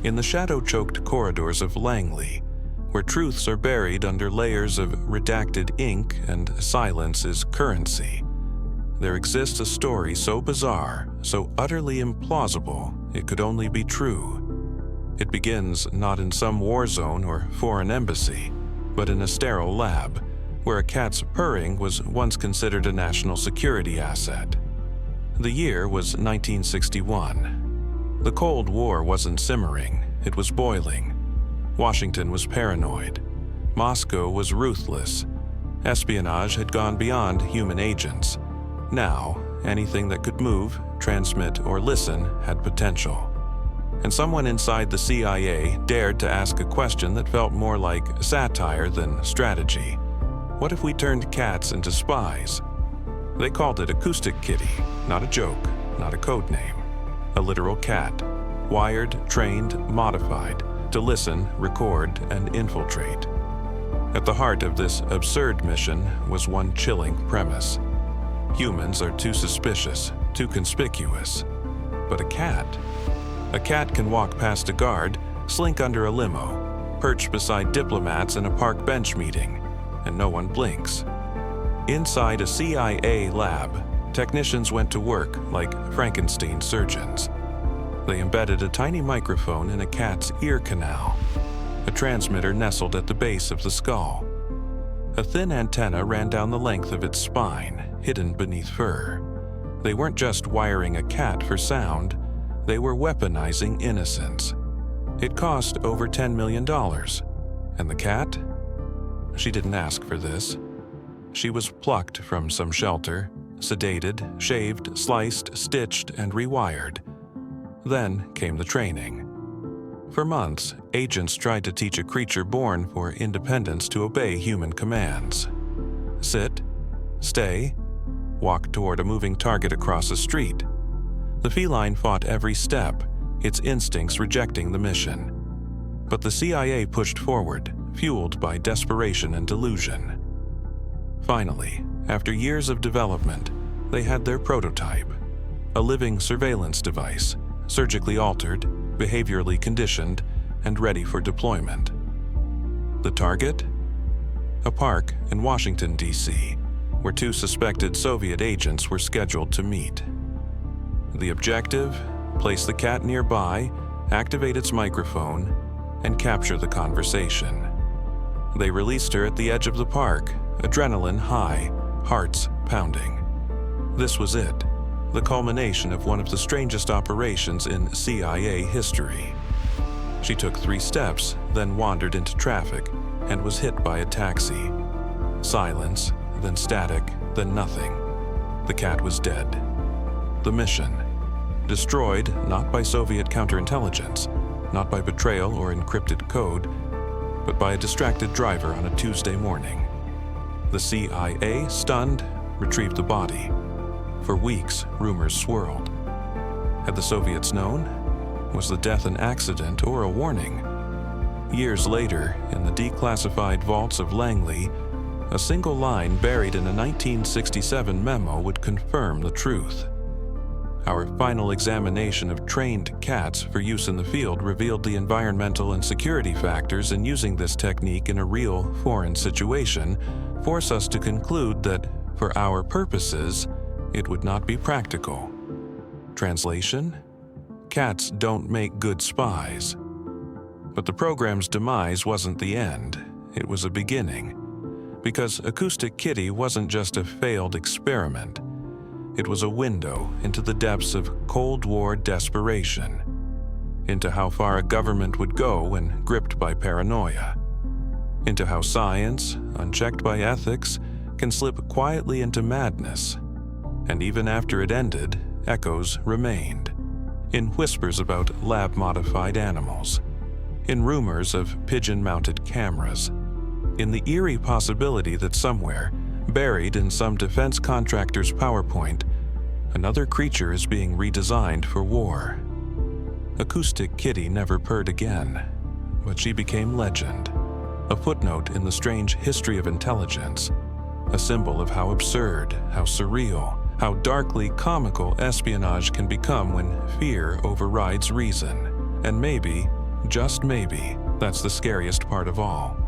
In the shadow-choked corridors of Langley, where truths are buried under layers of redacted ink and silence is currency, there exists a story so bizarre, so utterly implausible, it could only be true. It begins not in some war zone or foreign embassy, but in a sterile lab, where a cat's purring was once considered a national security asset. The year was 1961. The Cold War wasn't simmering, it was boiling. Washington was paranoid. Moscow was ruthless. Espionage had gone beyond human agents. Now, anything that could move, transmit, or listen had potential. And someone inside the CIA dared to ask a question that felt more like satire than strategy. What if we turned cats into spies? They called it Acoustic Kitty, not a joke, not a code name. A literal cat, wired, trained, modified, to listen, record, and infiltrate. At the heart of this absurd mission was one chilling premise. Humans are too suspicious, too conspicuous. But a cat can walk past a guard, slink under a limo, perch beside diplomats in a park bench meeting, and no one blinks. Inside a CIA lab, technicians went to work like Frankenstein surgeons. They embedded a tiny microphone in a cat's ear canal, a transmitter nestled at the base of the skull. A thin antenna ran down the length of its spine, hidden beneath fur. They weren't just wiring a cat for sound, they were weaponizing innocence. It cost over $10 million. And the cat? She didn't ask for this. She was plucked from some shelter, sedated, shaved, sliced, stitched, and rewired. Then came the training. For months, agents tried to teach a creature born for independence to obey human commands. Sit, stay, walk toward a moving target across a street. The feline fought every step, its instincts rejecting the mission. But the CIA pushed forward, fueled by desperation and delusion. Finally, after years of development, they had their prototype, a living surveillance device, surgically altered, behaviorally conditioned, and ready for deployment. The target? A park in Washington, D.C., where two suspected Soviet agents were scheduled to meet. The objective? Place the cat nearby, activate its microphone, and capture the conversation. They released her at the edge of the park, adrenaline high, hearts pounding. This was it. The culmination of one of the strangest operations in CIA history. She took 3 steps, then wandered into traffic, and was hit by a taxi. Silence, then static, then nothing. The cat was dead. The mission. Destroyed not by Soviet counterintelligence, not by betrayal or encrypted code, but by a distracted driver on a Tuesday morning. The CIA, stunned, retrieved the body. For weeks, rumors swirled. Had the Soviets known? Was the death an accident or a warning? Years later, in the declassified vaults of Langley, a single line buried in a 1967 memo would confirm the truth. Our final examination of trained cats for use in the field revealed the environmental and security factors in using this technique in a real foreign situation force us to conclude that, for our purposes, it would not be practical. Translation? Cats don't make good spies. But the program's demise wasn't the end, it was a beginning. Because Acoustic Kitty wasn't just a failed experiment. It was a window into the depths of Cold War desperation, into how far a government would go when gripped by paranoia, into how science, unchecked by ethics, can slip quietly into madness. And even after it ended, echoes remained, in whispers about lab-modified animals, in rumors of pigeon-mounted cameras, in the eerie possibility that somewhere, buried in some defense contractor's PowerPoint, another creature is being redesigned for war. Acoustic Kitty never purred again, but she became legend, a footnote in the strange history of intelligence, a symbol of how absurd, how surreal, how darkly comical espionage can become when fear overrides reason, and maybe Just maybe, that's the scariest part of all.